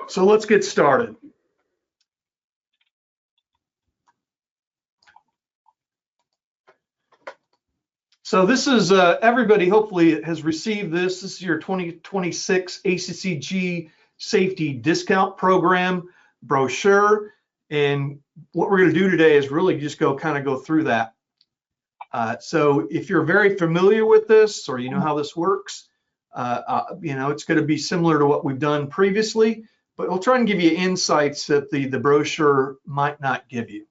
So let's get started. So this is everybody hopefully has received this. This is your 2026 ACCG Safety Discount Program brochure. And what we're going to do today is really just kind of go through that. So if you're very familiar with this, or you know how this works, it's going to be similar to what we've done previously, but we'll try and give you insights that the brochure might not give you.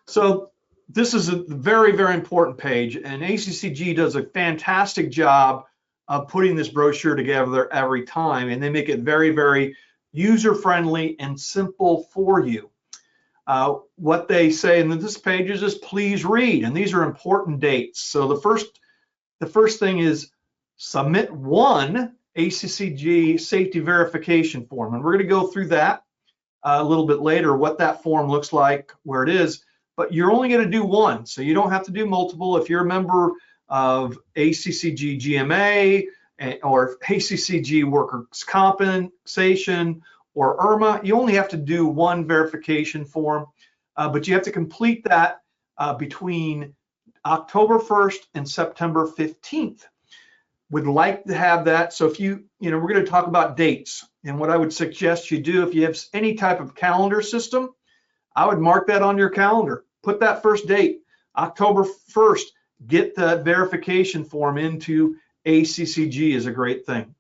So this is a very, very important page, and ACCG does a fantastic job of putting this brochure together every time, and they make it very, very user-friendly and simple for you. What they say in this page is just please read, and these are important dates. So the first thing is submit one ACCG safety verification form, and we're going to go through that a little bit later, what that form looks like, where it is. But you're only going to do one, so you don't have to do multiple. If you're a member of ACCG GMA or ACCG Workers' Compensation or IRMA, you only have to do one verification form, but you have to complete that between October 1st and September 15th. Would like to have that. So if we're going to talk about dates, and what I would suggest you do, if you have any type of calendar system, I would mark that on your calendar. Put that first date, October 1st, get the verification form into ACCG is a great thing.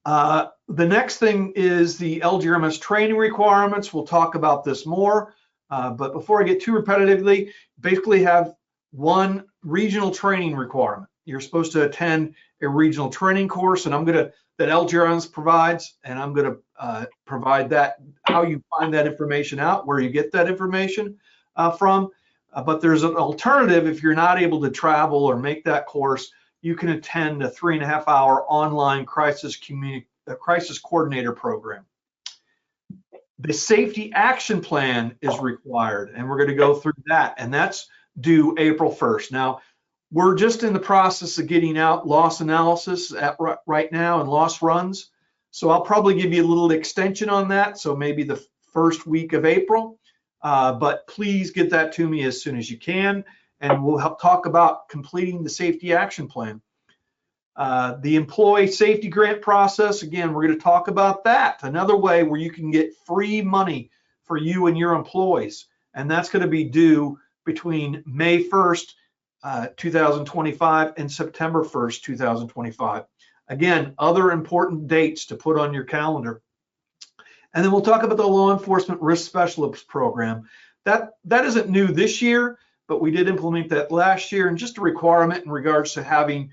The next thing is the LGRMS training requirements. We'll talk about this more, but before I get too repetitively, basically have one regional training requirement. You're supposed to attend a regional training course, and that LGRMS provides, and I'm going to provide that, how you find that information out, where you get that information from. But there's an alternative. If you're not able to travel or make that course, you can attend a 3.5-hour online crisis coordinator program. The safety action plan is required, and we're going to go through that, and that's due April 1st. Now, we're just in the process of getting out loss analysis right now and loss runs. So I'll probably give you a little extension on that. So maybe the first week of April, but please get that to me as soon as you can. And we'll talk about completing the safety action plan. The employee safety grant process, again, we're going to talk about that. Another way where you can get free money for you and your employees. And that's going to be due between May 1st, 2025 and September 1st, 2025. Again, other important dates to put on your calendar. And then we'll talk about the Law Enforcement Risk Specialist Program. That isn't new this year, but we did implement that last year, and just a requirement in regards to having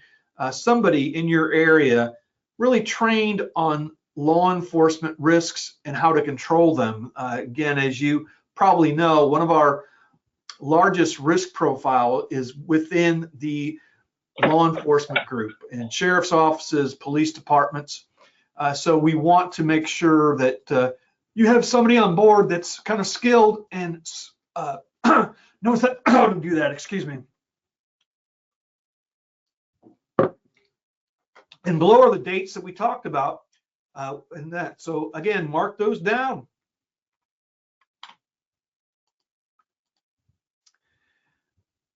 somebody in your area really trained on law enforcement risks and how to control them. Again, as you probably know, one of our largest risk profile is within the law enforcement group and sheriff's offices, police departments. So we want to make sure that you have somebody on board that's kind of skilled and knows how to do that. Excuse me. And below are the dates that we talked about in that. So again, mark those down.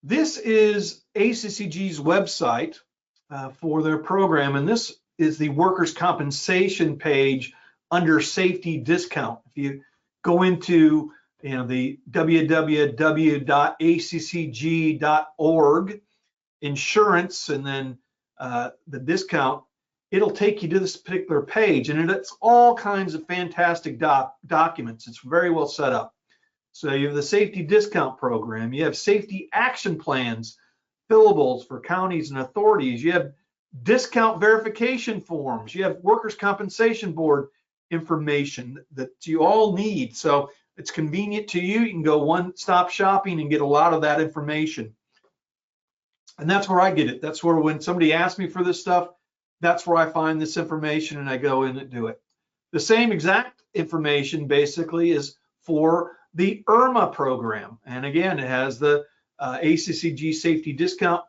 This is ACCG's website for their program, and this is the workers' compensation page under safety discount. If you go into the www.accg.org insurance and then the discount, it'll take you to this particular page, and it's all kinds of fantastic documents. It's very well set up. So you have the safety discount program, you have safety action plans, fillables for counties and authorities, you have discount verification forms, you have workers' compensation board information that you all need. So it's convenient to you. You can go one-stop shopping and get a lot of that information. And that's where I get it. That's where when somebody asks me for this stuff, that's where I find this information and I go in and do it. The same exact information basically is for the IRMA program. And again, it has the ACCG safety discount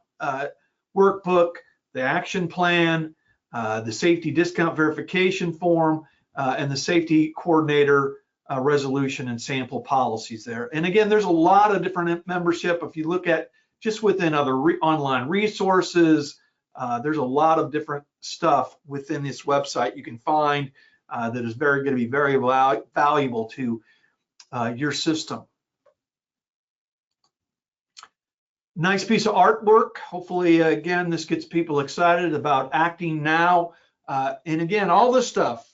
workbook, the action plan, the safety discount verification form, and the safety coordinator resolution and sample policies there. And again, there's a lot of different membership. If you look at just within other online resources, there's a lot of different stuff within this website you can find that is going to be very valuable to your system. Nice piece of artwork. Hopefully, again, this gets people excited about acting now. And again, all this stuff,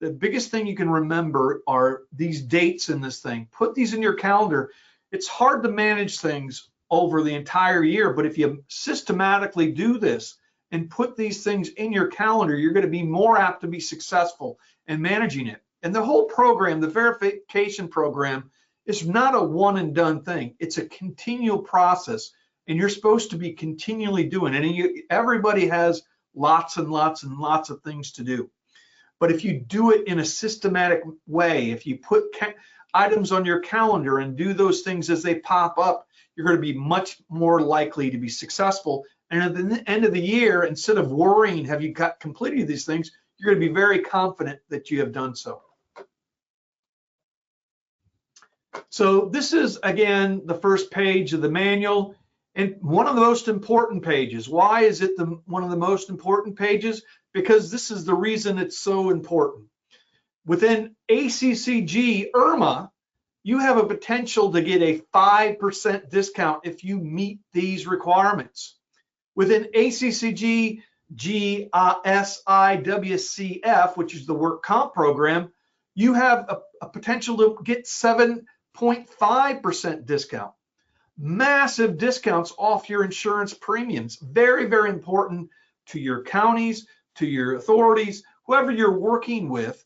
the biggest thing you can remember are these dates in this thing. Put these in your calendar. It's hard to manage things over the entire year, but if you systematically do this and put these things in your calendar, you're going to be more apt to be successful in managing it. And the whole program, the verification program, is not a one and done thing. It's a continual process, and you're supposed to be continually doing it. And everybody has lots and lots and lots of things to do. But if you do it in a systematic way, if you put items on your calendar and do those things as they pop up, you're going to be much more likely to be successful. And at the end of the year, instead of worrying, have you completed these things, you're going to be very confident that you have done so. So this is, again, the first page of the manual, and one of the most important pages. Why is it one of the most important pages? Because this is the reason it's so important. Within ACCG IRMA, you have a potential to get a 5% discount if you meet these requirements. Within ACCG GSIWCF, which is the work comp program, you have a potential to get 7.5% discount. Massive discounts off your insurance premiums. Very, very important to your counties, to your authorities, whoever you're working with.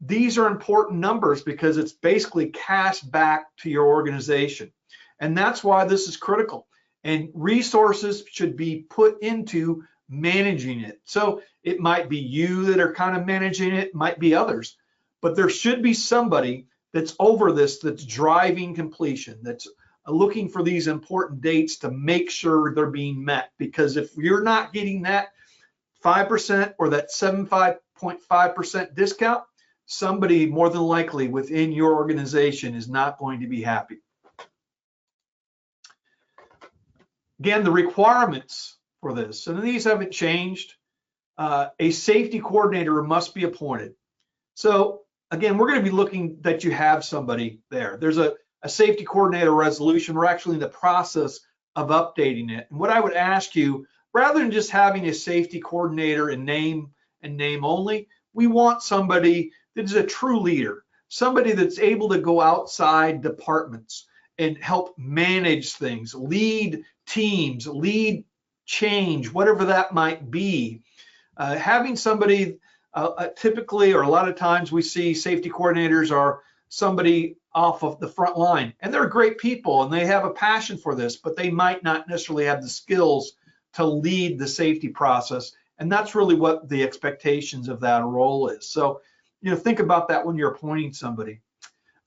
These are important numbers because it's basically cash back to your organization. And that's why this is critical. And resources should be put into managing it. So it might be you that are kind of managing it, might be others, but there should be somebody that's over this, that's driving completion, that's looking for these important dates to make sure they're being met. Because if you're not getting that 5% or that 75.5% discount, somebody more than likely within your organization is not going to be happy. Again, the requirements for this, and these haven't changed. A safety coordinator must be appointed. So again, we're going to be looking that you have somebody there. There's a safety coordinator resolution. We're actually in the process of updating it. And what I would ask you, rather than just having a safety coordinator in name and name only, we want somebody that is a true leader, somebody that's able to go outside departments and help manage things, lead teams, lead change, whatever that might be. Having somebody, typically, or a lot of times we see safety coordinators are somebody off of the front line, and they're great people and they have a passion for this, but they might not necessarily have the skills to lead the safety process. And that's really what the expectations of that role is. So, think about that when you're appointing somebody.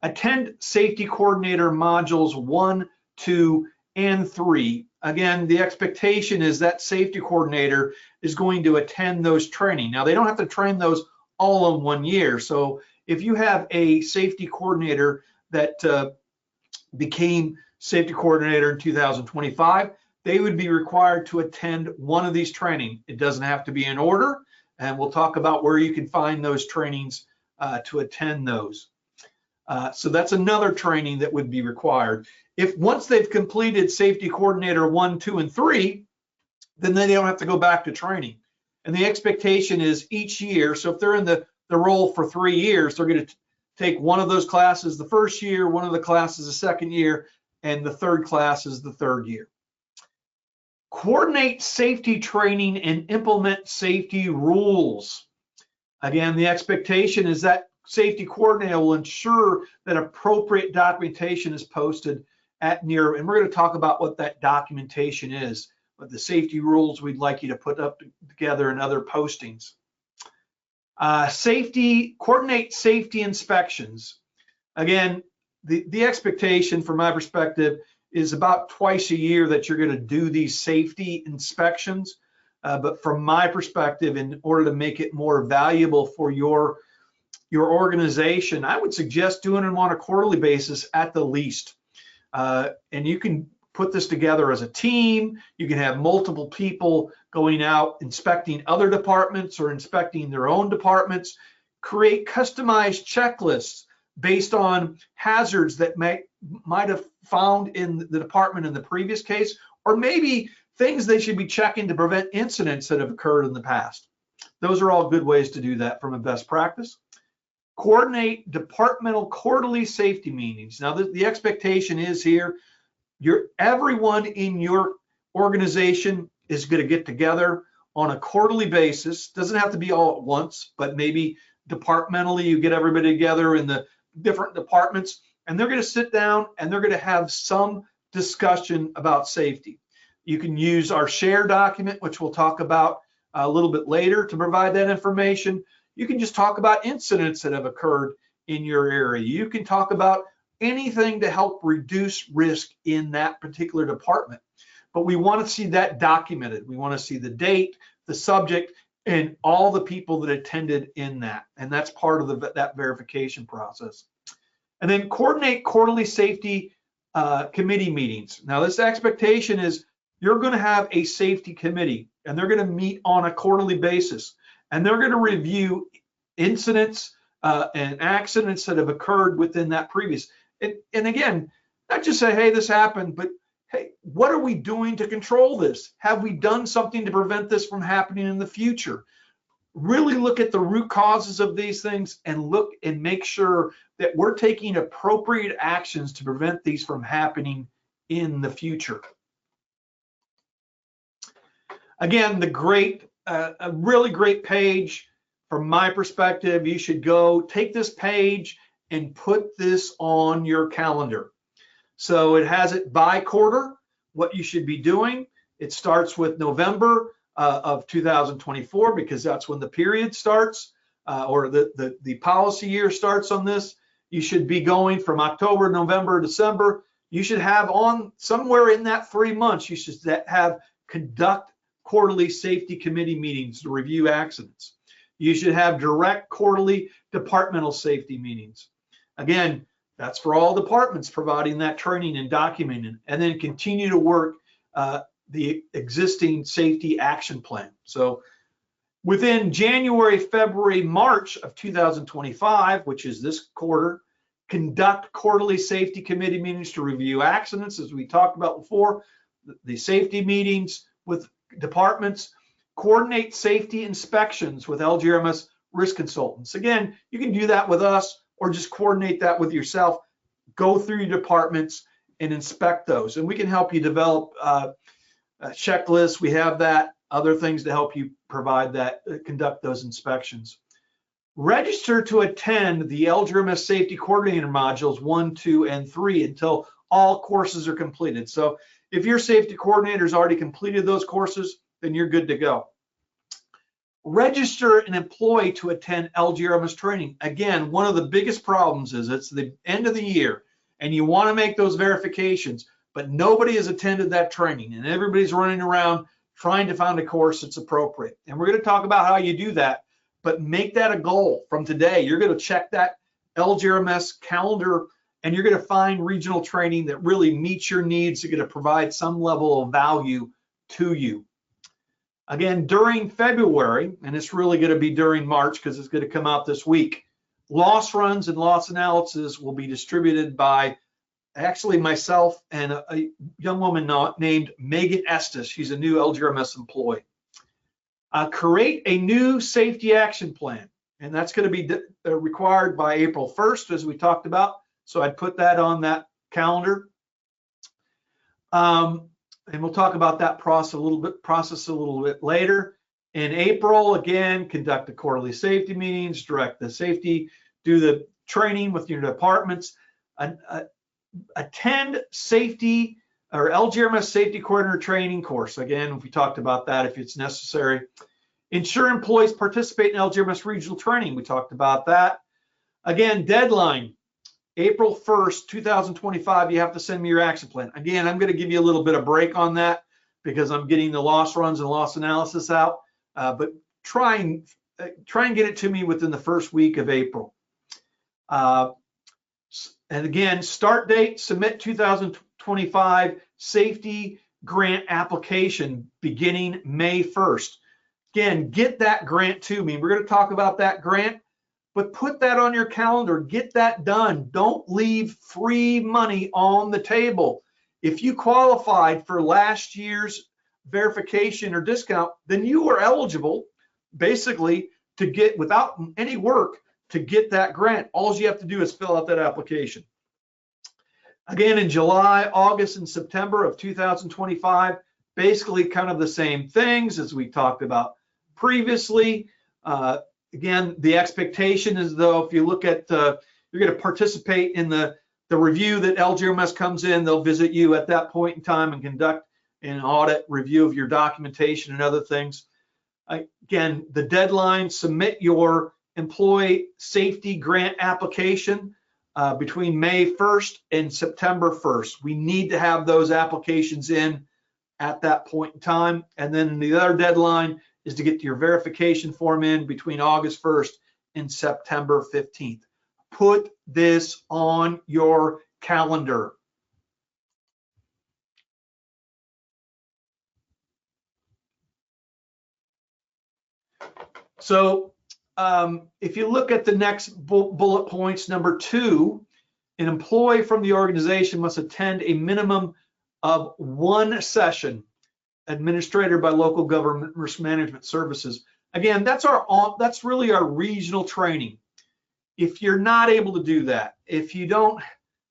Attend safety coordinator modules 1, 2, and 3. Again, the expectation is that safety coordinator is going to attend those training. Now, they don't have to train those all in 1 year. So if you have a safety coordinator that became safety coordinator in 2025, they would be required to attend one of these training. It doesn't have to be in order, and we'll talk about where you can find those trainings to attend those. So that's another training that would be required. If once they've completed safety coordinator 1, 2, and 3, then they don't have to go back to training. And the expectation is each year, so if they're in the role for 3 years, they're going to take one of those classes the first year, one of the classes the second year, and the third class is the third year. Coordinate safety training and implement safety rules. Again, the expectation is that safety coordinator will ensure that appropriate documentation is posted at near, and we're going to talk about what that documentation is, but the safety rules we'd like you to put up together in other postings. Coordinate safety inspections. Again, the expectation from my perspective is about twice a year that you're going to do these safety inspections. but from my perspective, in order to make it more valuable for your organization, I would suggest doing them on a quarterly basis at the least. And you can put this together as a team. You can have multiple people going out inspecting other departments or inspecting their own departments. Create customized checklists based on hazards that might have found in the department in the previous case, or maybe things they should be checking to prevent incidents that have occurred in the past. Those are all good ways to do that from a best practice. Coordinate departmental quarterly safety meetings. Now, the expectation is here, everyone in your organization is going to get together on a quarterly basis. Doesn't have to be all at once, but maybe departmentally you get everybody together in the different departments, and they're going to sit down and they're going to have some discussion about safety. You can use our share document, which we'll talk about a little bit later, to provide that information. You can just talk about incidents that have occurred in your area. You can talk about anything to help reduce risk in that particular department. But we want to see that documented. We want to see the date, the subject, and all the people that attended in that. And that's part of that verification process. And then coordinate quarterly safety committee meetings. Now, this expectation is you're going to have a safety committee, and they're going to meet on a quarterly basis, and they're going to review incidents and accidents that have occurred within that previous. And again, not just say, hey, this happened, but hey, what are we doing to control this? Have we done something to prevent this from happening in the future? Really look at the root causes of these things and look and make sure that we're taking appropriate actions to prevent these from happening in the future. Again, a really great page from my perspective. You should go take this page and put this on your calendar. So it has it by quarter, what you should be doing. It starts with November of 2024, because that's when the period starts, or the policy year starts on this. You should be going from October, November, December. You should have on somewhere in that 3 months, you should conduct quarterly safety committee meetings to review accidents. You should have direct quarterly departmental safety meetings. Again, that's for all departments, providing that training and documenting, and then continue to work the existing safety action plan. So within January, February, March of 2025, which is this quarter, conduct quarterly safety committee meetings to review accidents, as we talked about before, the safety meetings with departments, coordinate safety inspections with LGRMS risk consultants. Again, you can do that with us or just coordinate that with yourself. Go through your departments and inspect those. And we can help you develop checklists. We have that, other things to help you provide that, conduct those inspections. Register to attend the LGRMS Safety Coordinator modules 1, 2, and 3 until all courses are completed. So if your safety coordinator has already completed those courses, then you're good to go. Register an employee to attend LGRMS training. Again, one of the biggest problems is it's the end of the year and you want to make those verifications, but nobody has attended that training and everybody's running around trying to find a course that's appropriate. And we're going to talk about how you do that, but make that a goal from today. You're going to check that LGRMS calendar and you're going to find regional training that really meets your needs. You're going to provide some level of value to you. Again, during February, and it's really going to be during March because it's going to come out this week, loss runs and loss analysis will be distributed by actually myself and a young woman named Megan Estes. She's a new LGRMS employee. Create a new safety action plan, and that's going to be required by April 1st, as we talked about. So I'd put that on that calendar. And we'll talk about that process a little bit later. In April, again, conduct the quarterly safety meetings, direct the safety, do the training with your departments, attend safety or LGRMS safety coordinator training course. Again, we talked about that if it's necessary. Ensure employees participate in LGRMS regional training. We talked about that. Again, deadline. April 1st, 2025, you have to send me your action plan. Again, I'm going to give you a little bit of break on that because I'm getting the loss runs and loss analysis out. But try and get it to me within the first week of April. And again, start date, submit 2025 safety grant application beginning May 1st. Again, get that grant to me. We're going to talk about that grant, but put that on your calendar. Get that done. Don't leave free money on the table. If you qualified for last year's verification or discount, then you are eligible basically to get, without any work, to get that grant. All you have to do is fill out that application. Again, in July, August, and September of 2025, basically kind of the same things as we talked about previously. Again, the expectation is, though, if you look at, you're going to participate in the review that LGRMS comes in, they'll visit you at that point in time and conduct an audit review of your documentation and other things. Again, the deadline, submit your employee safety grant application between May 1st and September 1st. We need to have those applications in at that point in time. And then the other deadline is to get your verification form in between August 1st and September 15th. Put this on your calendar. So if you look at the next bullet points, number 2, an employee from the organization must attend a minimum of 1 session administered by local government risk management services. Again, that's really our regional training. If you're not able to do that, if you don't,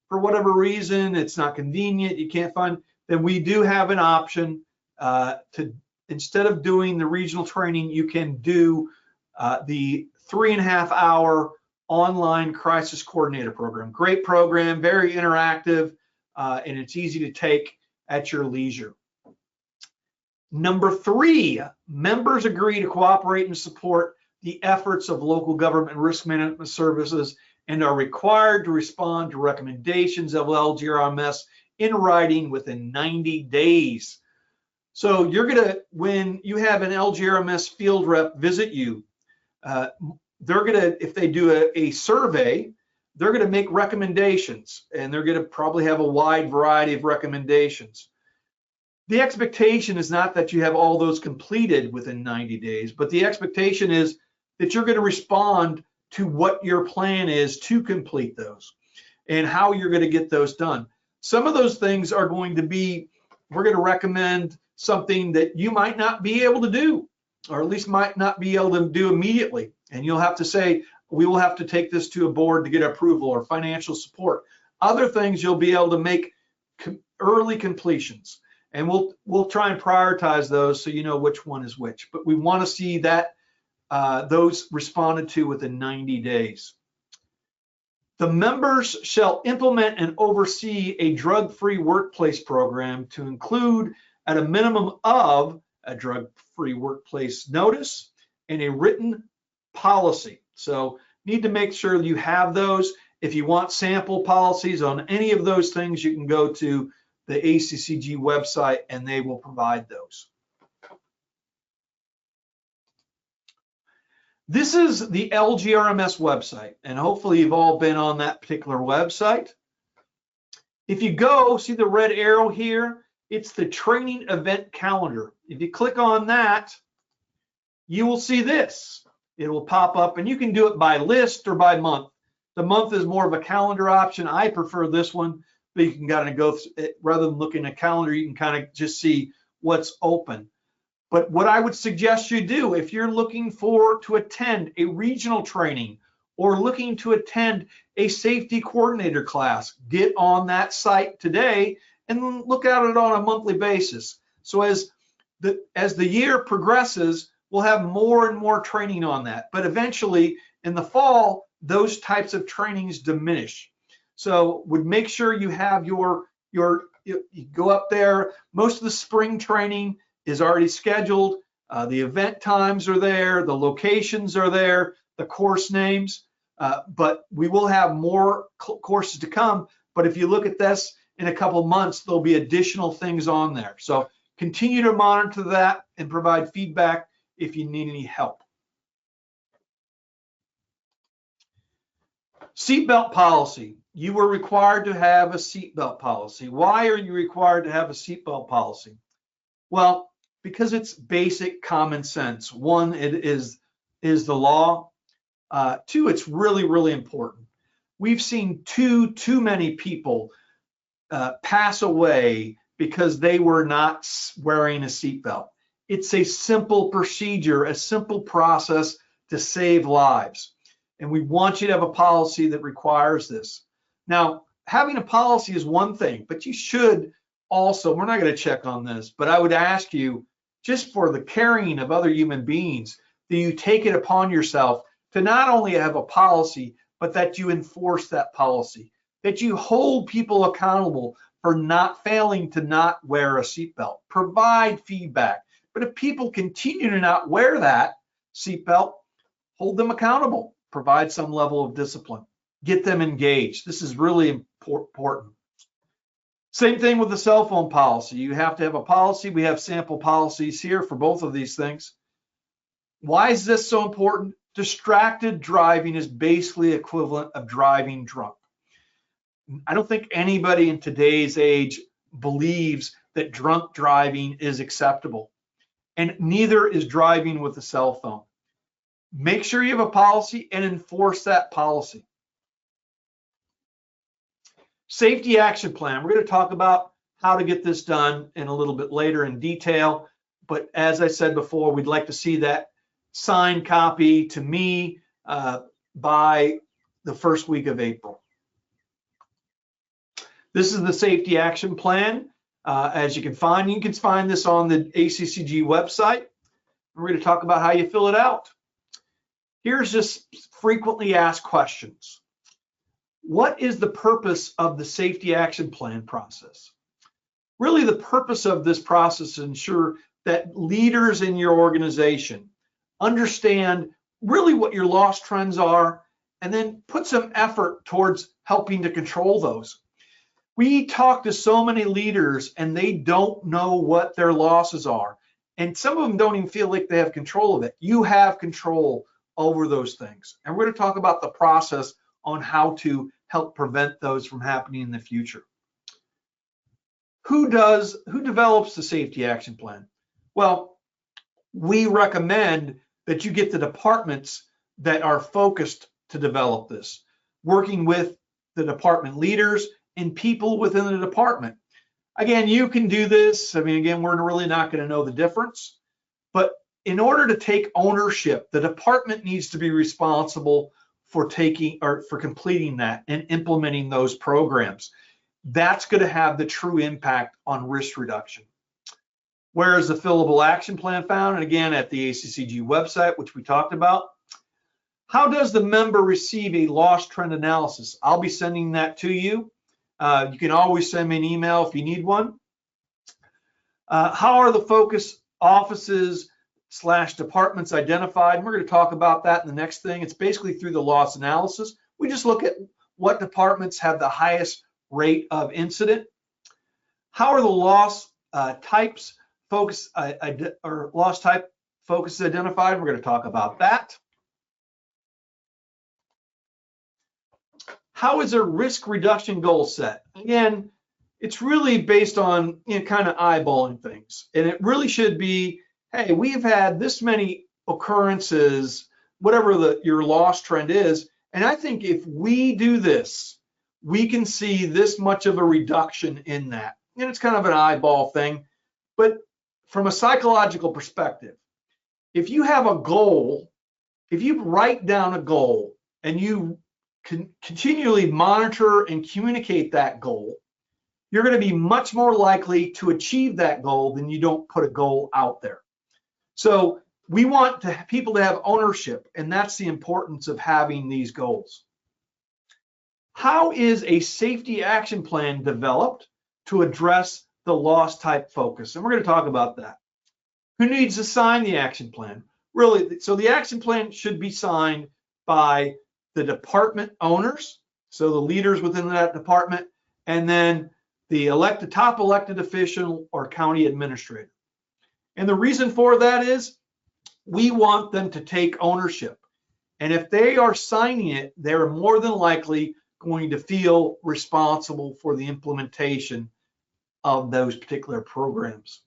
for whatever reason, it's not convenient, you can't find, then we do have an option to, instead of doing the regional training, you can do the 3.5-hour online crisis coordinator program. Great program, very interactive, and it's easy to take at your leisure. Number 3, members agree to cooperate and support the efforts of local government risk management services and are required to respond to recommendations of LGRMS in writing within 90 days. So you're gonna, when you have an LGRMS field rep visit you, they're gonna, if they do a survey, they're gonna make recommendations, and they're gonna probably have a wide variety of recommendations. The expectation is not that you have all those completed within 90 days, but the expectation is that you're going to respond to what your plan is to complete those and how you're going to get those done. Some of those things are going to be, we're going to recommend something that you might not be able to do, or at least might not be able to do immediately. And you'll have to say, we will have to take this to a board to get approval or financial support. Other things you'll be able to make early completions. And we'll try and prioritize those so you know which one is which. But we want to see that those responded to within 90 days. The members shall implement and oversee a drug-free workplace program to include at a minimum of a drug-free workplace notice and a written policy. So need to make sure you have those. If you want sample policies on any of those things, you can go to the ACCG website and they will provide those. This is the LGRMS website, and hopefully you've all been on that particular website. If you go, see the red arrow here, it's the training event calendar. If you click on that, you will see this. It will pop up, and you can do it by list or by month. The month is more of a calendar option. I prefer this one, but you can kind of go, rather than looking at a calendar, you can kind of just see what's open. But what I would suggest you do, if you're looking to attend a regional training or looking to attend a safety coordinator class, get on that site today and look at it on a monthly basis. So as the year progresses, we'll have more and more training on that. But eventually in the fall, those types of trainings diminish. So would make sure you have you go up there. Most of the spring training is already scheduled. The event times are there, the locations are there, the course names, but we will have more courses to come. But if you look at this in a couple months, there'll be additional things on there. So Continue to monitor that and provide feedback if you need any help. Seatbelt policy. You were required to have a seatbelt policy. Why are you required to have a seatbelt policy? Well, because it's basic common sense. One, it is the law. Two, it's really, really important. We've seen too many people pass away because they were not wearing a seatbelt. It's a simple procedure, a simple process to save lives. And we want you to have a policy that requires this. Now, having a policy is one thing, but you should also, we're not going to check on this, but I would ask you, just for the caring of other human beings, that you take it upon yourself to not only have a policy, but that you enforce that policy, that you hold people accountable for not failing to not wear a seatbelt. Provide feedback. But if people continue to not wear that seatbelt, hold them accountable. Provide some level of discipline. Get them engaged. This is really important. Same thing with the cell phone policy. You have to have a policy. We have sample policies here for both of these things. Why is this so important? Distracted driving is basically equivalent of driving drunk. I don't think anybody in today's age believes that drunk driving is acceptable, and neither is driving with a cell phone. Make sure you have a policy and enforce that policy. Safety action plan. We're going to talk about how to get this done in a little bit later in detail. But as I said before, we'd like to see that signed copy to me by the first week of April. This is the safety action plan. As you can find this on the ACCG website. We're going to talk about how you fill it out. Here's just frequently asked questions. What is the purpose of the safety action plan process? Really, the purpose of this process is to ensure that leaders in your organization understand really what your loss trends are, and then put some effort towards helping to control those. We talk to so many leaders and they don't know what their losses are. And some of them don't even feel like they have control of it. You have control over those things. And we're going to talk about the process on how to help prevent those from happening in the future. Who develops the safety action plan? Well, we recommend that you get the departments that are focused to develop this, working with the department leaders and people within the department. Again, you can do this. I mean, again, we're really not going to know the difference, but in order to take ownership, the department needs to be responsible for completing that and implementing those programs. That's going to have the true impact on risk reduction. Where is the fillable action plan found? And again, at the ACCG website, which we talked about. How does the member receive a loss trend analysis? I'll be sending that to you. You can always send me an email if you need one. How are the focus offices / departments identified? And we're going to talk about that in the next thing. It's basically through the loss analysis. We just look at what departments have the highest rate of incident. How are the loss types focus or loss type focuses identified? We're going to talk about that. How is a risk reduction goal set? Again, it's really based on kind of eyeballing things, and it really should be, hey, we've had this many occurrences, whatever your loss trend is, and I think if we do this, we can see this much of a reduction in that. And it's kind of an eyeball thing, but from a psychological perspective, if you have a goal, if you write down a goal and you continually monitor and communicate that goal, you're going to be much more likely to achieve that goal than you don't put a goal out there. So we want people to have ownership, and that's the importance of having these goals. How is a safety action plan developed to address the loss type focus? And we're going to talk about that. Who needs to sign the action plan? Really, so the action plan should be signed by the department owners, so the leaders within that department, and then the top elected official or county administrator. And the reason for that is we want them to take ownership. And if they are signing it, they're more than likely going to feel responsible for the implementation of those particular programs.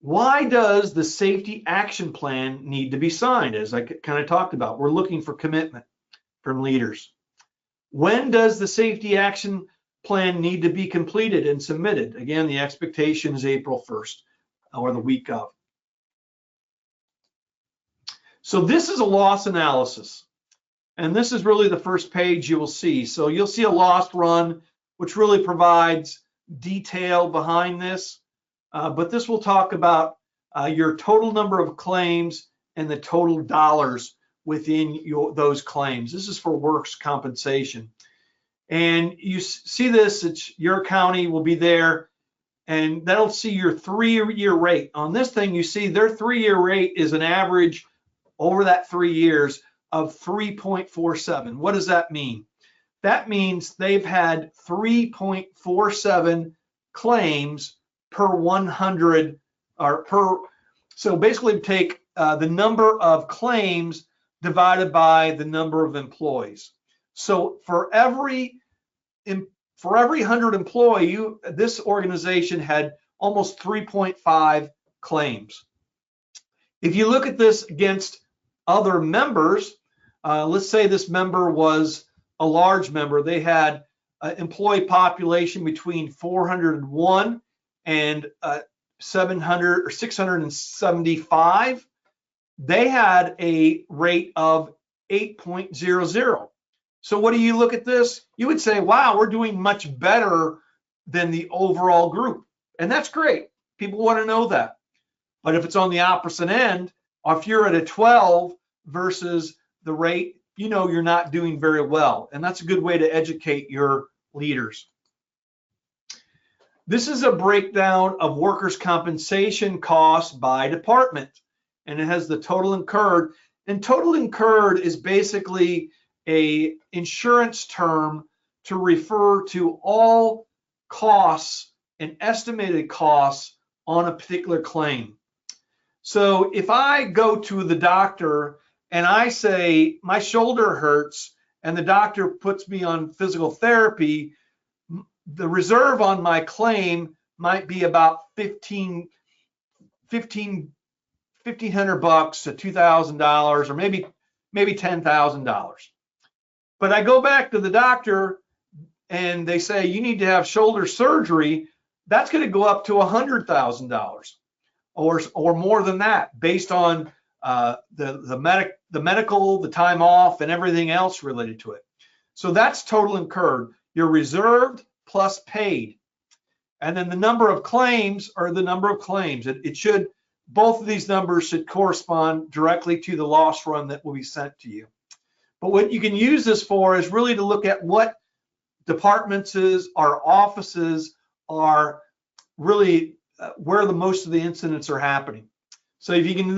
Why does the safety action plan need to be signed? As I kind of talked about, we're looking for commitment from leaders. When does the safety action plan need to be completed and submitted? Again, the expectation is April 1st or the week of. So this is a loss analysis. And this is really the first page you will see. So you'll see a loss run, which really provides detail behind this. But this will talk about your total number of claims and the total dollars within those claims. This is for workers' compensation. And you see this, your county will be there, and that'll see your 3-year rate. On this thing, you see their 3-year rate is an average over that 3 years of 3.47. What does that mean? That means they've had 3.47 claims per 100 or per. So basically take the number of claims divided by the number of employees. So for every 100 employee, this organization had almost 3.5 claims. If you look at this against other members, let's say this member was a large member. They had an employee population between 401 and 700 or 675. They had a rate of 8.00. So what do you look at this? You would say, wow, we're doing much better than the overall group. And that's great. People want to know that. But if it's on the opposite end, or if you're at a 12 versus the rate, you know you're not doing very well. And that's a good way to educate your leaders. This is a breakdown of workers' compensation costs by department. And it has the total incurred. And total incurred is basically an insurance term to refer to all costs and estimated costs on a particular claim. So if I go to the doctor and I say my shoulder hurts and the doctor puts me on physical therapy, the reserve on my claim might be about $1,500 to $2,000 or maybe $10,000. But I go back to the doctor and they say you need to have shoulder surgery. That's going to go up to $100,000 or more than that, based on the medical, the time off, and everything else related to it. So that's total incurred. You're reserved plus paid. And then the number of claims are the number of claims. Both of these numbers should correspond directly to the loss run that will be sent to you. But what you can use this for is really to look at what departments or offices are really where the most of the incidents are happening. So if you can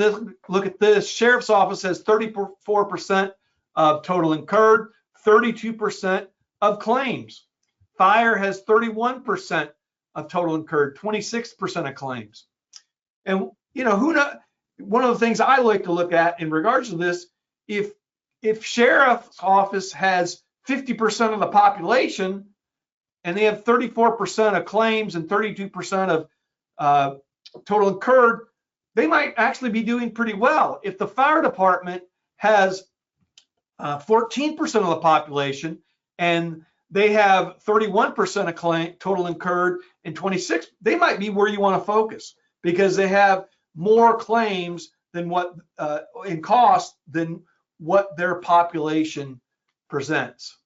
look at this, Sheriff's Office has 34% of total incurred, 32% of claims. Fire has 31% of total incurred, 26% of claims. And one of the things I like to look at in regards to this, if Sheriff's Office has 50% of the population and they have 34% of claims and 32% of total incurred, they might actually be doing pretty well. If the fire department has 14% of the population and they have 31% of total incurred and 26%, they might be where you want to focus because they have more claims than what in cost than what their population presents.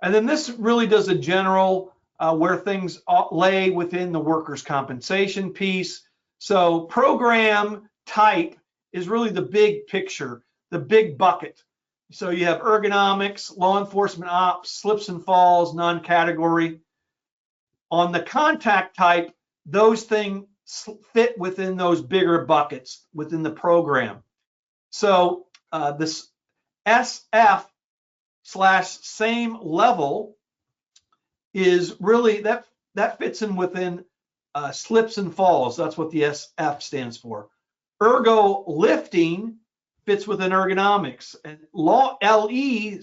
And then this really does a general where things lay within the workers' compensation piece. So program type is really the big picture, the big bucket. So you have ergonomics, law enforcement ops, slips and falls, non-category. On the contact type, those things fit within those bigger buckets within the program. So this SF/same level is really that fits in within slips and falls. That's what the SF stands for. Ergo lifting fits within ergonomics, and LE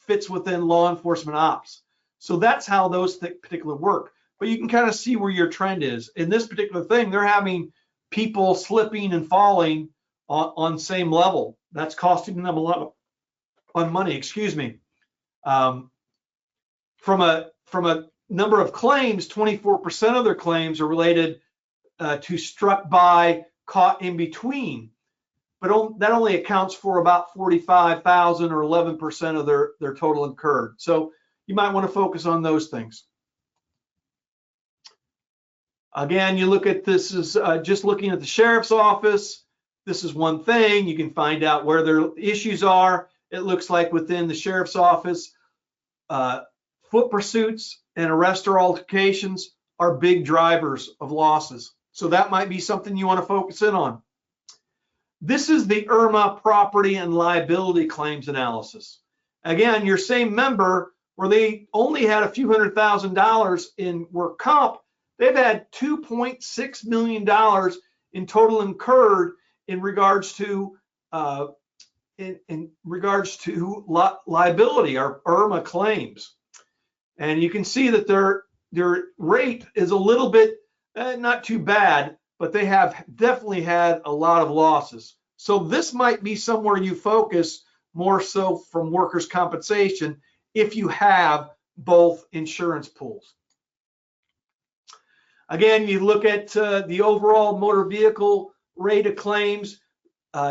fits within law enforcement ops. So that's how those particular work. But you can kind of see where your trend is. In this particular thing, they're having people slipping and falling on same level. That's costing them a lot of money. Excuse me. From a number of claims, 24% of their claims are related to struck by, caught in between. But that only accounts for about 45,000 or 11% of their total incurred. So you might want to focus on those things. Again, you look at this is just looking at the sheriff's office. This is one thing. You can find out where their issues are. It looks like within the sheriff's office, foot pursuits and arrest or altercations are big drivers of losses. So that might be something you want to focus in on. This is the IRMA property and liability claims analysis. Again, your same member where they only had a few $100,000 in work comp, they've had $2.6 million in total incurred in regards to liability or IRMA claims. And you can see that their rate is a little bit not too bad, but they have definitely had a lot of losses. So this might be somewhere you focus more so from workers' compensation if you have both insurance pools. Again, you look at the overall motor vehicle rate of claims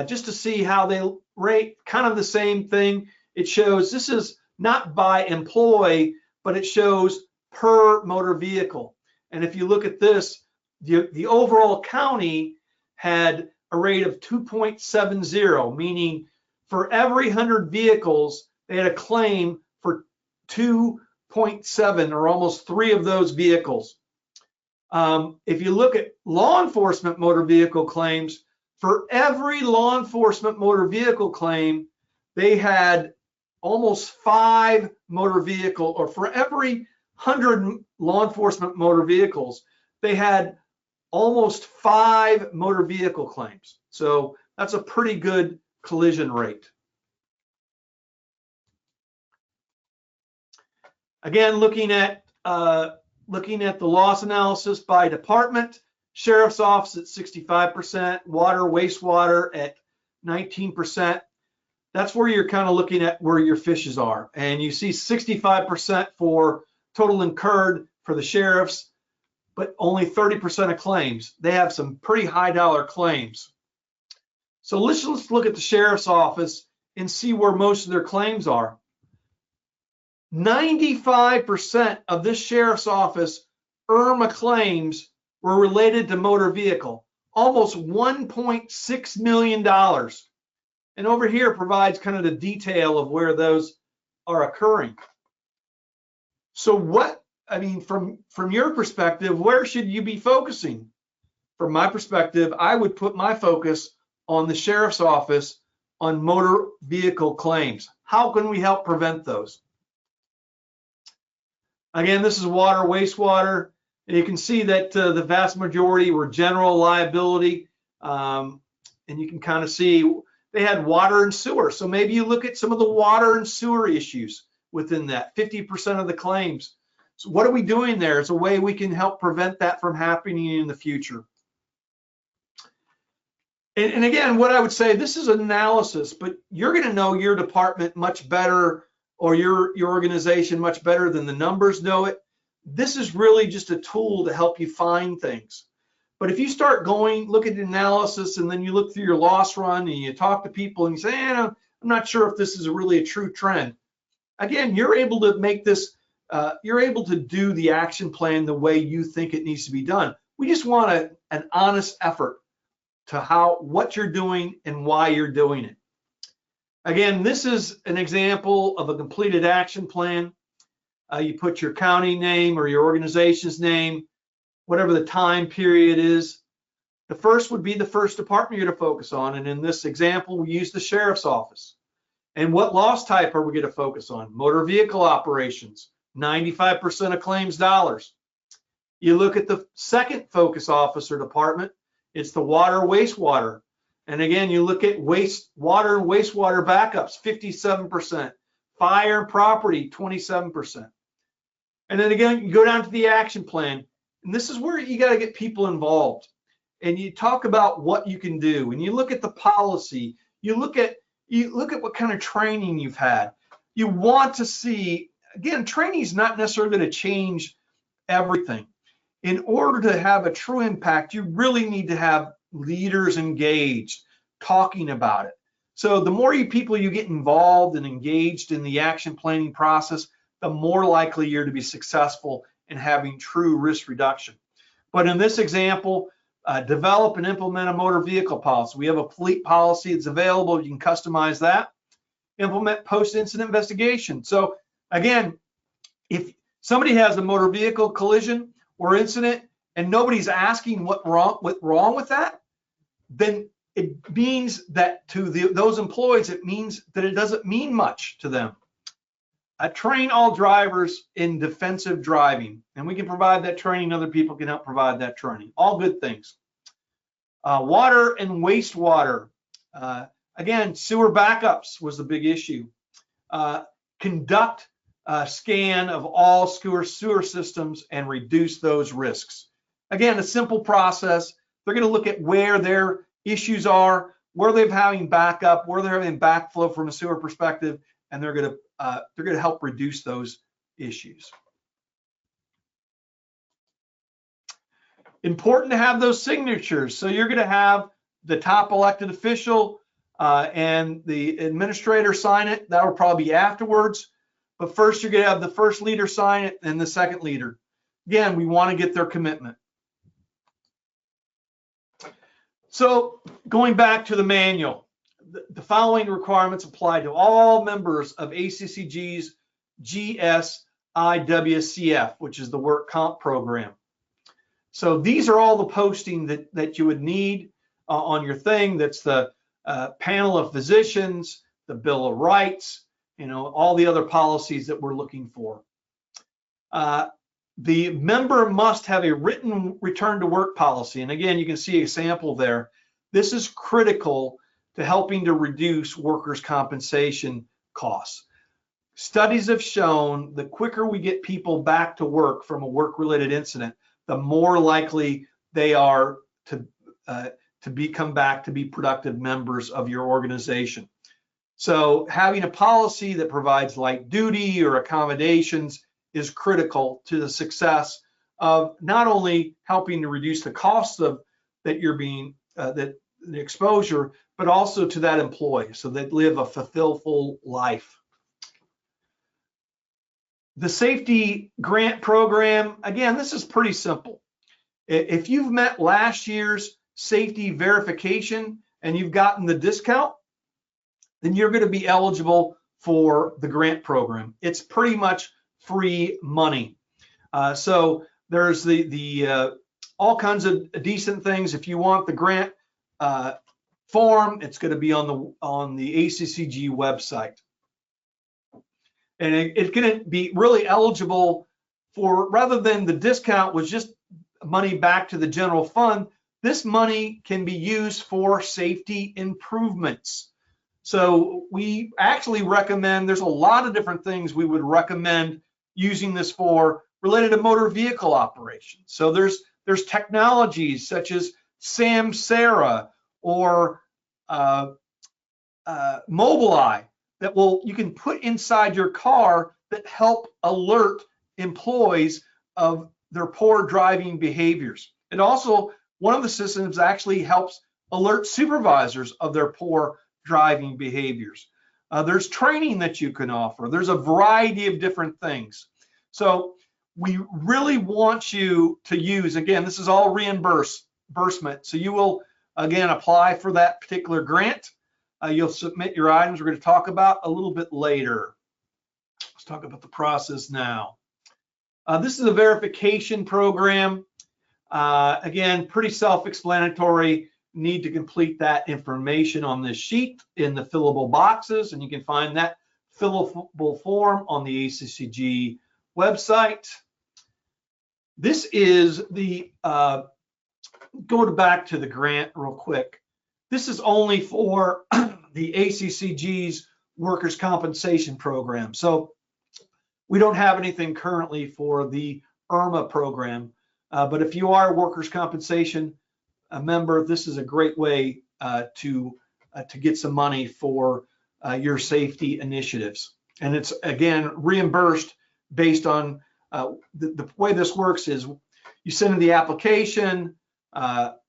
just to see how they rate, kind of the same thing. It shows this is not by employee, but it shows per motor vehicle. And if you look at this, the overall county had a rate of 2.70, meaning for every 100 vehicles, they had a claim for 2.7 or almost 3 of those vehicles. If you look at law enforcement motor vehicle claims, for every law enforcement motor vehicle claim, they had almost 5 motor vehicle, or for every 100 law enforcement motor vehicles, they had almost 5 motor vehicle claims. So that's a pretty good collision rate. Again, looking at the loss analysis by department, sheriff's office at 65%, water, wastewater at 19%. That's where you're kind of looking at where your fishes are. And you see 65% for total incurred for the sheriffs, but only 30% of claims. They have some pretty high dollar claims. So let's look at the sheriff's office and see where most of their claims are. 95% of this sheriff's office IRMA claims were related to motor vehicle, almost $1.6 million. And over here provides kind of the detail of where those are occurring. So from your perspective, where should you be focusing? From my perspective, I would put my focus on the sheriff's office on motor vehicle claims. How can we help prevent those? Again, this is water, wastewater, and you can see that the vast majority were general liability, and you can kind of see they had water and sewer. So maybe you look at some of the water and sewer issues within that, 50% of the claims. So what are we doing there? It's a way we can help prevent that from happening in the future. And again, what I would say, this is an analysis, but you're going to know your department much better, or your organization much better than the numbers know it. This is really just a tool to help you find things. But if you start look at the analysis, and then you look through your loss run and you talk to people and you say, I'm not sure if this is really a true trend. Again, you're able to make this, you're able to do the action plan the way you think it needs to be done. We just want an honest effort to what you're doing and why you're doing it. Again, this is an example of a completed action plan. You put your county name or your organization's name, whatever the time period is. The first would be the first department you're to focus on. And in this example, we use the sheriff's office. And what loss type are we going to focus on? Motor vehicle operations, 95% of claims dollars. You look at the second focus officer department, it's the water wastewater. And again, you look at water and wastewater backups, 57%, fire and property, 27%. And then again, you go down to the action plan, and this is where you got to get people involved. And you talk about what you can do, and you look at the policy, you look at what kind of training you've had. You want to see, again, training is not necessarily going to change everything. In order to have a true impact, you really need to have leaders engaged, talking about it. So the more people you get involved and engaged in the action planning process, the more likely you're to be successful in having true risk reduction. But in this example, develop and implement a motor vehicle policy. We have a fleet policy that's available. You can customize that. Implement post-incident investigation. So again, if somebody has a motor vehicle collision or incident and nobody's asking what's wrong with that, then it means that to those employees, it means that it doesn't mean much to them. Train all drivers in defensive driving, and we can provide that training. Other people can help provide that training. All good things. Water and wastewater. Again, sewer backups was the big issue. Conduct a scan of all sewer systems and reduce those risks. Again, a simple process. They're going to look at where their issues are, where they're having backup, where they're having backflow from a sewer perspective, and they're going to help reduce those issues. Important to have those signatures. So you're going to have the top elected official and the administrator sign it. That will probably be afterwards. But first, you're going to have the first leader sign it and the second leader. Again, we want to get their commitment. So going back to the manual, the following requirements apply to all members of ACCG's GSIWCF, which is the work comp program. So these are all the posting that you would need on your thing. That's the panel of physicians, the Bill of Rights, all the other policies that we're looking for. The member must have a written return to work policy. And again, you can see a sample there. This is critical to helping to reduce workers' compensation costs. Studies have shown the quicker we get people back to work from a work-related incident, the more likely they are to come back to be productive members of your organization. So having a policy that provides light duty or accommodations is critical to the success of not only helping to reduce the costs of the exposure, but also to that employee so they live a fulfilled life. The safety grant program, again, this is pretty simple. If you've met last year's safety verification and you've gotten the discount, then you're going to be eligible for the grant program. It's pretty much free money. So there's the all kinds of decent things. If you want the grant form, it's going to be on the ACCG website. And it's going to be really eligible for, rather than the discount was just money back to the general fund, this money can be used for safety improvements. So we actually recommend, there's a lot of different things we would recommend using this for related to motor vehicle operations. So there's technologies such as Samsara or Mobileye that you can put inside your car that help alert employees of their poor driving behaviors. And also, one of the systems actually helps alert supervisors of their poor driving behaviors. There's training that you can offer. There's a variety of different things. So we really want you to use, again, this is all reimbursement. So you will, again, apply for that particular grant. You'll submit your items we're going to talk about a little bit later. Let's talk about the process now. This is a verification program. Again, pretty self-explanatory. Need to complete that information on this sheet in the fillable boxes, and you can find that fillable form on the ACCG website. This is the, go back to the grant real quick. This is only for the ACCG's workers' compensation program. So we don't have anything currently for the IRMA program. But if you are a workers' compensation member, this is a great way to get some money for your safety initiatives. And it's, again, reimbursed based on the way this works is you send in the application,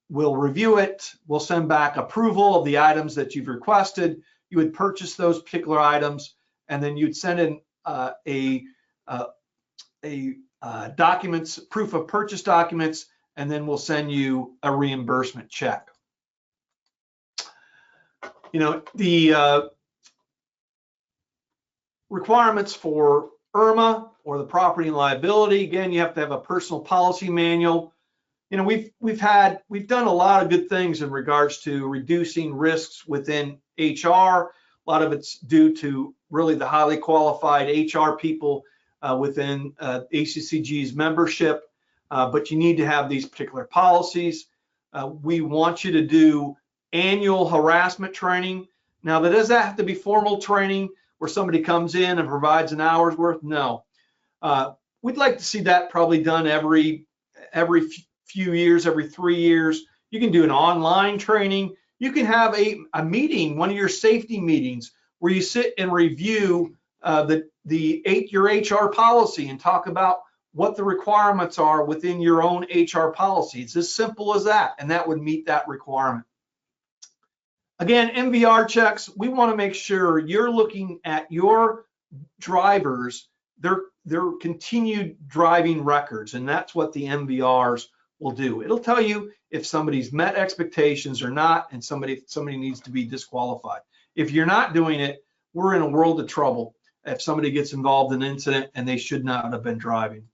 we'll review it, we'll send back approval of the items that you've requested. You would purchase those particular items, and then you'd send in documents, proof of purchase documents, and then we'll send you a reimbursement check. You know, the requirements for IRMA or the property and liability, again, you have to have a personal policy manual. You know, we've done a lot of good things in regards to reducing risks within HR. A lot of it's due to really the highly qualified HR people within ACCG's membership, but you need to have these particular policies. We want you to do annual harassment training. Now, that doesn't have to be formal training where somebody comes in and provides an hour's worth. No, we'd like to see that probably done every few years, every 3 years. You can do an online training. You can have a meeting, one of your safety meetings, where you sit and review your HR policy and talk about what the requirements are within your own HR policy. It's as simple as that, and that would meet that requirement. Again, MVR checks, we want to make sure you're looking at your drivers, their continued driving records, and that's what the MVRs will do. It'll tell you if somebody's met expectations or not, and somebody needs to be disqualified. If you're not doing it, we're in a world of trouble if somebody gets involved in an incident and they should not have been driving.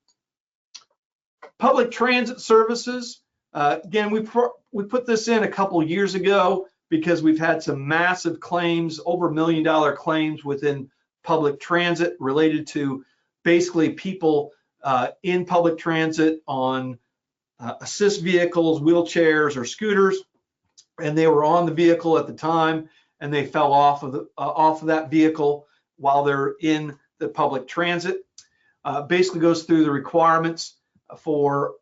Public transit services, again, we put this in a couple years ago because we've had some massive claims, over $1 million claims within public transit related to basically people in public transit on assist vehicles, wheelchairs, or scooters, and they were on the vehicle at the time and they fell off of that vehicle while they're in the public transit. Basically goes through the requirements for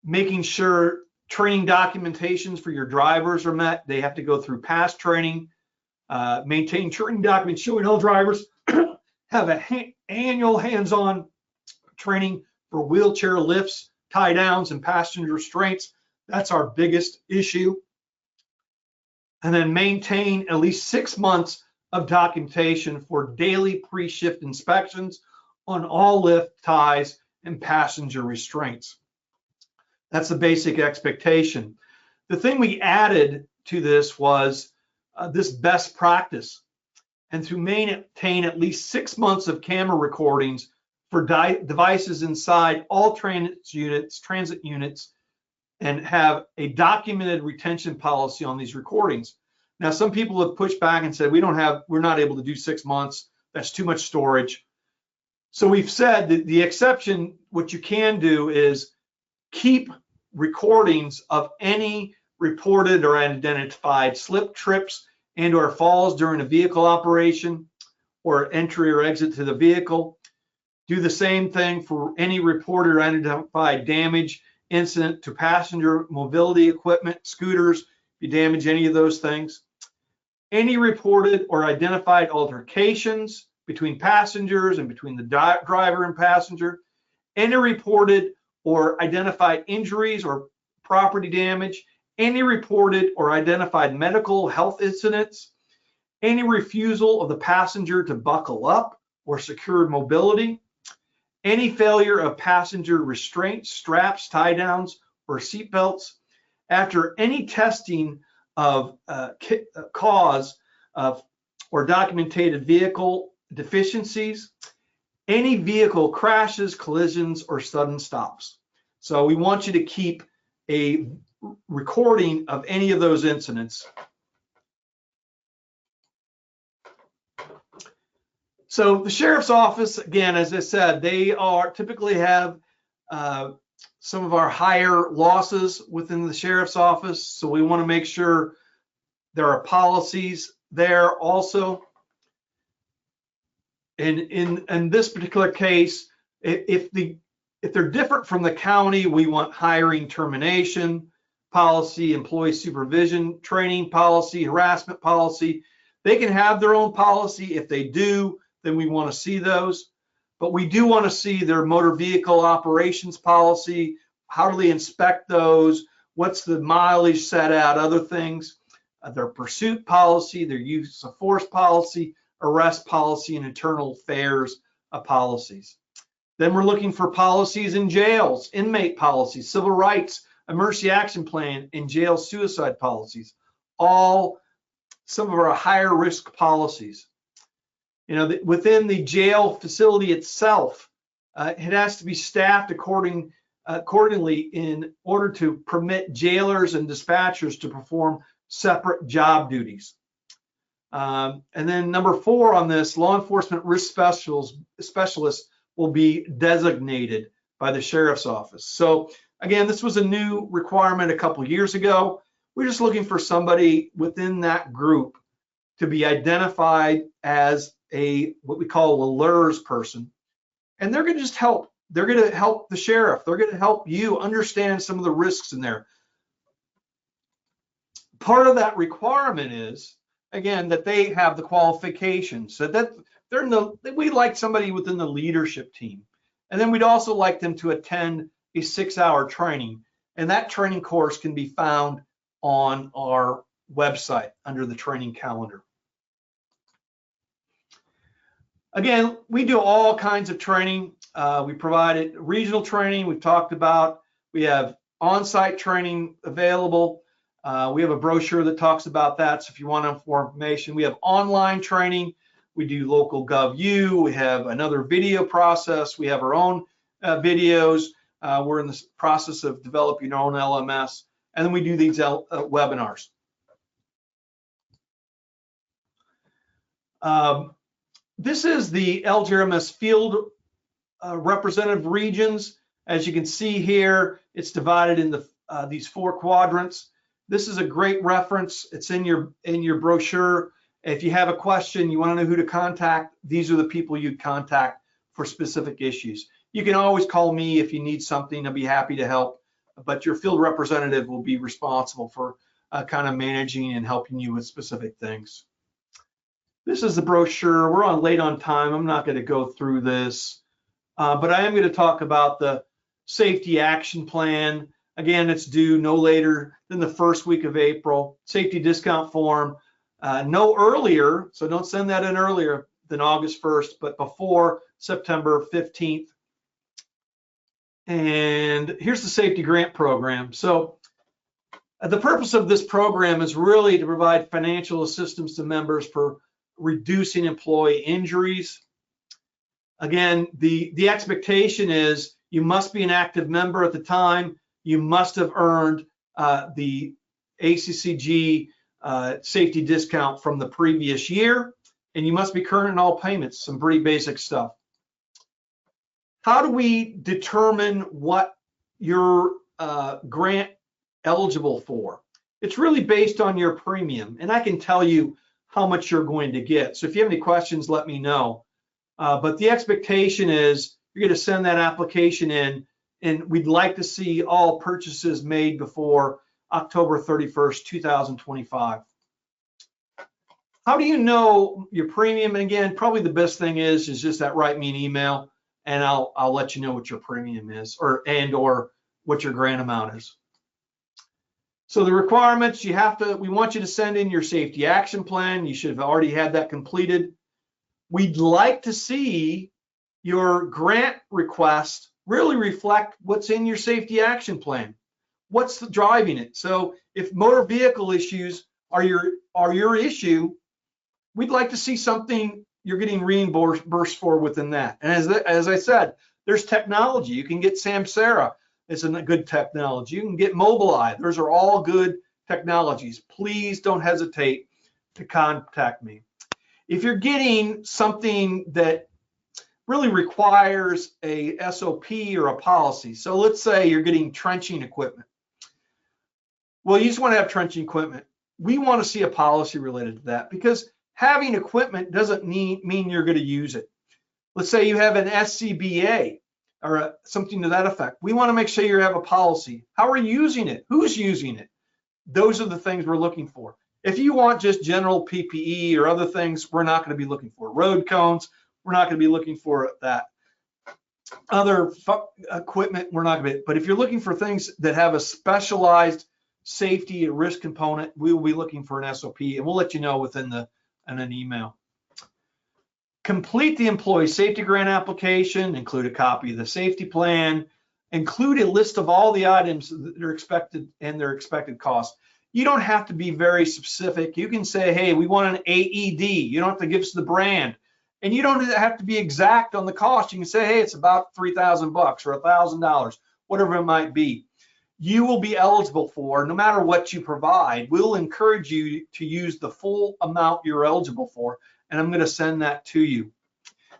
making sure training documentations for your drivers are met. They have to go through past training, maintain training documents showing all drivers have an annual hands-on training for wheelchair lifts, tie downs, and passenger restraints. That's our biggest issue. And then maintain at least 6 months of documentation for daily pre-shift inspections on all lift, ties, and passenger restraints. That's the basic expectation. The thing we added to this was this best practice, and to maintain at least 6 months of camera recordings for devices inside all transit units, and have a documented retention policy on these recordings. Now, some people have pushed back and said we're not able to do 6 months. That's too much storage. So we've said that the exception, what you can do is keep recordings of any reported or identified slip, trips, and or falls during a vehicle operation or entry or exit to the vehicle. Do the same thing for any reported or identified damage incident to passenger mobility equipment, scooters, if you damage any of those things. Any reported or identified altercations between passengers and between the driver and passenger. Any reported or identified injuries or property damage. Any reported or identified medical health incidents. Any refusal of the passenger to buckle up or secure mobility. Any failure of passenger restraints, straps, tie downs, or seat belts. After any testing of cause of or documented vehicle deficiencies, any vehicle crashes, collisions, or sudden stops. So we want you to keep a recording of any of those incidents. So the sheriff's office, again, as I said, they are typically have some of our higher losses within the sheriff's office. So we want to make sure there are policies there also. And in this particular case, if they're different from the county, we want hiring termination policy, employee supervision training policy, harassment policy. They can have their own policy. If they do, then we want to see those. But we do want to see their motor vehicle operations policy. How do they inspect those? What's the mileage set out? Other things, their pursuit policy, their use of force policy, arrest policy, and internal affairs policies. Then we're looking for policies in jails, inmate policies, civil rights, emergency action plan, and jail suicide policies. All some of our higher risk policies. You know, within the jail facility itself, it has to be staffed accordingly in order to permit jailers and dispatchers to perform separate job duties. And then number 4 on this, law enforcement risk specialists will be designated by the sheriff's office. So again, this was a new requirement a couple years ago. We're just looking for somebody within that group to be identified as what we call a LERS person. And they're going to just help. They're going to help the sheriff. They're going to help you understand some of the risks in there. Part of that requirement is, again, that they have the qualifications, so that we'd like somebody within the leadership team. And then we'd also like them to attend a 6-hour training. And that training course can be found on our website under the training calendar. Again, we do all kinds of training. We provide regional training we've talked about. We have on-site training available. We have a brochure that talks about that. So if you want more information, we have online training. We do local GovU. We have another video process. We have our own videos. We're in the process of developing our own LMS. And then we do these webinars. This is the LGRMS field representative regions. As you can see here, it's divided into these 4 quadrants. This is a great reference. It's in your brochure. If you have a question, you want to know who to contact, these are the people you'd contact for specific issues. You can always call me if you need something. I'll be happy to help, but your field representative will be responsible for kind of managing and helping you with specific things. This is the brochure. We're late on time. I'm not going to go through this, but I am going to talk about the safety action plan. Again, it's due no later than the first week of April. Safety discount form, no earlier, so don't send that in earlier than August 1st, but before September 15th. And here's the safety grant program. So the purpose of this program is really to provide financial assistance to members for reducing employee injuries. Again, the expectation is you must be an active member at the time. You must have earned the ACCG safety discount from the previous year, and you must be current in all payments, some pretty basic stuff. How do we determine what you're grant eligible for? It's really based on your premium, and I can tell you how much you're going to get. So if you have any questions, let me know. But the expectation is you're going to send that application in, and we'd like to see all purchases made before October 31st, 2025. How do you know your premium? And again, probably the best thing is just that write me an email, and I'll let you know what your premium is, or what your grant amount is. So the requirements, we want you to send in your safety action plan. You should have already had that completed. We'd like to see your grant request really reflect what's in your safety action plan. What's driving it? So if motor vehicle issues are your issue, we'd like to see something you're getting reimbursed for within that. And as I said, there's technology. You can get Samsara. It's a good technology. You can get Mobileye. Those are all good technologies. Please don't hesitate to contact me. If you're getting something that really requires a SOP or a policy, so let's say you're getting trenching equipment. Well, you just want to have trenching equipment. We want to see a policy related to that, because having equipment doesn't mean you're going to use it. Let's say you have an SCBA or something to that effect. We want to make sure you have a policy. How are you using it? Who's using it? Those are the things we're looking for. If you want just general PPE or other things, we're not going to be looking for road cones. We're not going to be looking for that. Other equipment, we're not going to be. But if you're looking for things that have a specialized safety and risk component, we will be looking for an SOP, and we'll let you know within an email. Complete the employee safety grant application, include a copy of the safety plan, include a list of all the items that are expected and their expected costs. You don't have to be very specific. You can say, hey, we want an AED. You don't have to give us the brand. And you don't have to be exact on the cost. You can say, hey, it's about $3,000 or $1,000, whatever it might be. You will be eligible for, no matter what you provide, we'll encourage you to use the full amount you're eligible for, and I'm going to send that to you.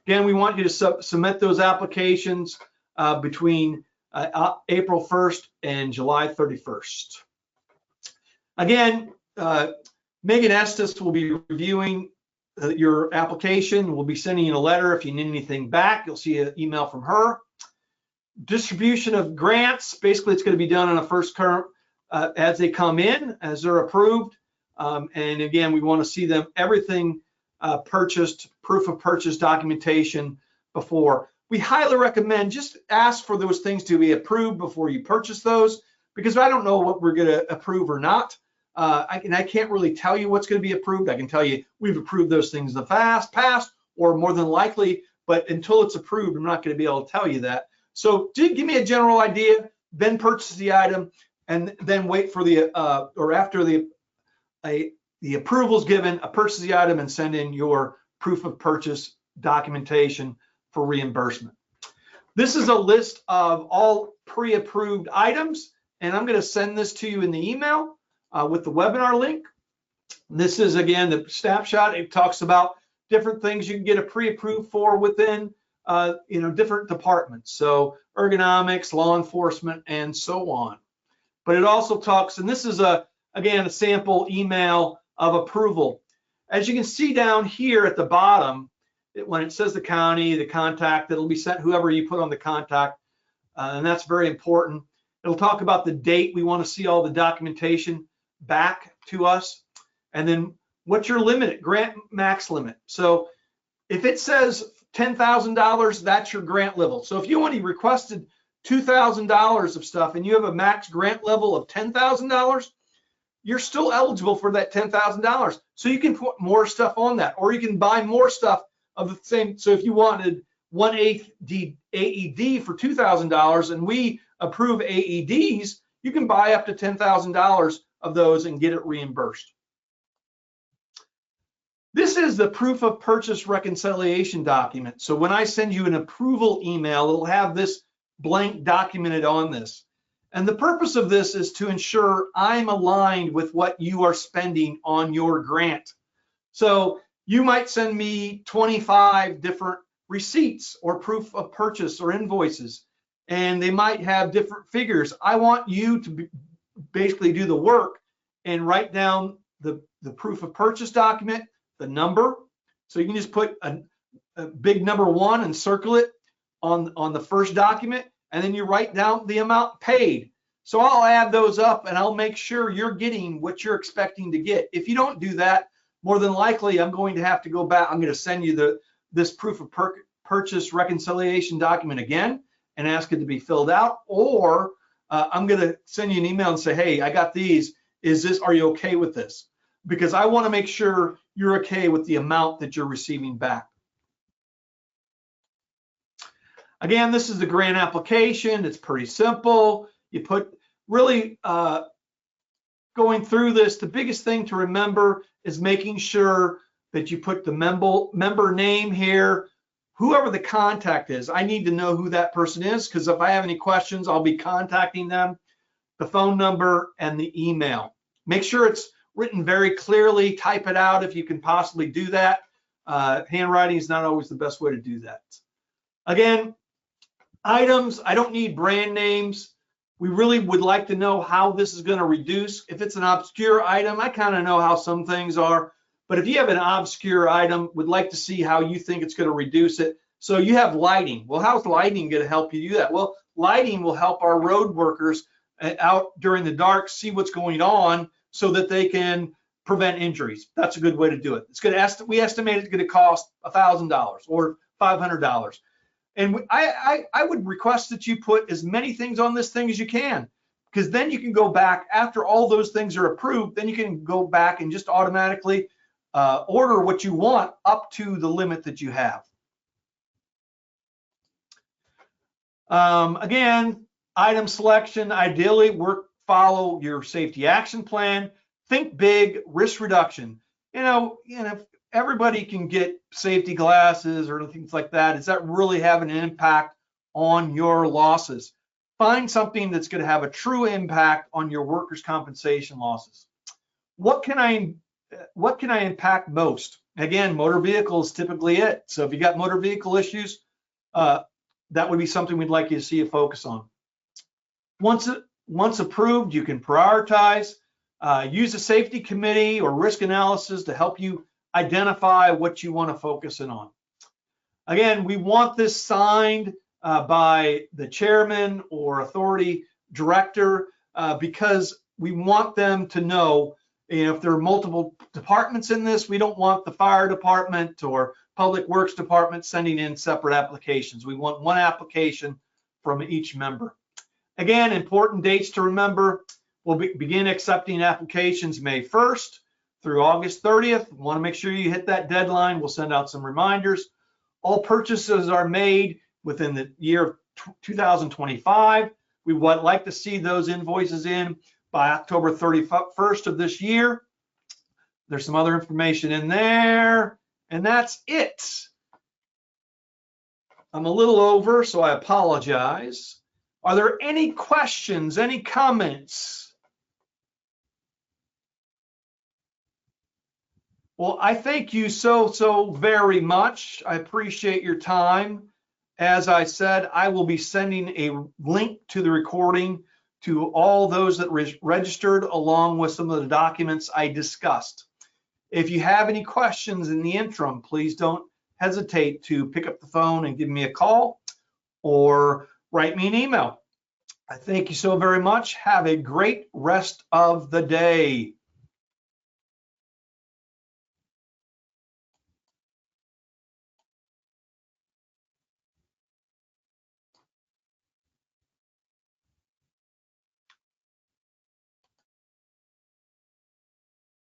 Again, we want you to submit those applications between April 1st and July 31st. Again, Megan Estes will be reviewing your application. We'll be sending you a letter. If you need anything back, you'll see an email from her. Distribution of grants, basically it's going to be done on a first come as they come in, as they're approved. And again, we want to see them, everything purchased, proof of purchase documentation before. We highly recommend just ask for those things to be approved before you purchase those, because I don't know what we're going to approve or not. I can't really tell you what's going to be approved. I can tell you we've approved those things in the past, or more than likely, but until it's approved, I'm not going to be able to tell you that. So give me a general idea, then purchase the item, and then wait for the, or after the approval is given, purchase the item and send in your proof of purchase documentation for reimbursement. This is a list of all pre-approved items, and I'm going to send this to you in the email with the webinar link. This is, again, the snapshot. It talks about different things you can get a pre-approved for within different departments. So ergonomics, law enforcement, and so on. But it also talks, and this is again, a sample email of approval. As you can see down here at the bottom, when it says the county, the contact, it'll be sent whoever you put on the contact, and that's very important. It'll talk about the date we want to see all the documentation back to us, and then what's your limit, grant max limit. So if it says $10,000, that's your grant level. So if you only requested $2,000 of stuff and you have a max grant level of $10,000, you're still eligible for that $10,000. So you can put more stuff on that, or you can buy more stuff of the same. So if you wanted 1/8 AED for $2,000 and we approve AEDs, you can buy up to $10,000 of those and get it reimbursed. This is the proof of purchase reconciliation document. So when I send you an approval email, it'll have this blank documented on this. And the purpose of this is to ensure I'm aligned with what you are spending on your grant. So you might send me 25 different receipts or proof of purchase or invoices, and they might have different figures. I want you to basically do the work and write down the proof of purchase document, the number. So you can just put a big number 1 and circle it on the first document, and then you write down the amount paid. So I'll add those up and I'll make sure you're getting what you're expecting to get. If you don't do that, more than likely I'm going to have to go back. I'm going to send you this proof of purchase reconciliation document again and ask it to be filled out, or I'm going to send you an email and say, hey, I got these. Are you okay with this? Because I want to make sure you're okay with the amount that you're receiving back. Again, this is the grant application. It's pretty simple. You put really going through this, the biggest thing to remember is making sure that you put the member name here, whoever the contact is. I need to know who that person is, because if I have any questions, I'll be contacting them, the phone number and the email. Make sure it's written very clearly. Type it out if you can possibly do that. Handwriting is not always the best way to do that. Again, items, I don't need brand names. We really would like to know how this is going to reduce. If it's an obscure item, I kind of know how some things are. But if you have an obscure item, would like to see how you think it's going to reduce it. So you have lighting. Well, how's lighting going to help you do that? Well, lighting will help our road workers out during the dark see what's going on so that they can prevent injuries. That's a good way to do it. It's going to we estimate it's going to cost $1,000 or $500. And I would request that you put as many things on this thing as you can, because then you can go back after all those things are approved. Then you can go back and just automatically order what you want up to the limit that you have. Again, item selection, ideally follow your safety action plan. Think big, risk reduction. You know, everybody can get safety glasses or things like that. Does that really have an impact on your losses? Find something that's going to have a true impact on your workers' compensation losses. What can I impact most? Again, motor vehicle is typically it. So if you got motor vehicle issues, that would be something we'd like you to see a focus on. Once approved, you can prioritize. Use a safety committee or risk analysis to help you identify what you want to focus in on. Again, we want this signed by the chairman or authority director because we want them to know, if there are multiple departments in this, we don't want the fire department or public works department sending in separate applications. We want one application from each member. Again, important dates to remember. We'll begin accepting applications May 1st through August 30th. We want to make sure you hit that deadline. We'll send out some reminders. All purchases are made within the year of 2025. We would like to see those invoices in by October 31st of this year. There's some other information in there, and that's it. I'm a little over, so I apologize. Are there any questions, any comments? Well, I thank you so very much. I appreciate your time. As I said, I will be sending a link to the recording to all those that registered, along with some of the documents I discussed. If you have any questions in the interim, please don't hesitate to pick up the phone and give me a call or write me an email. I thank you so very much. Have a great rest of the day.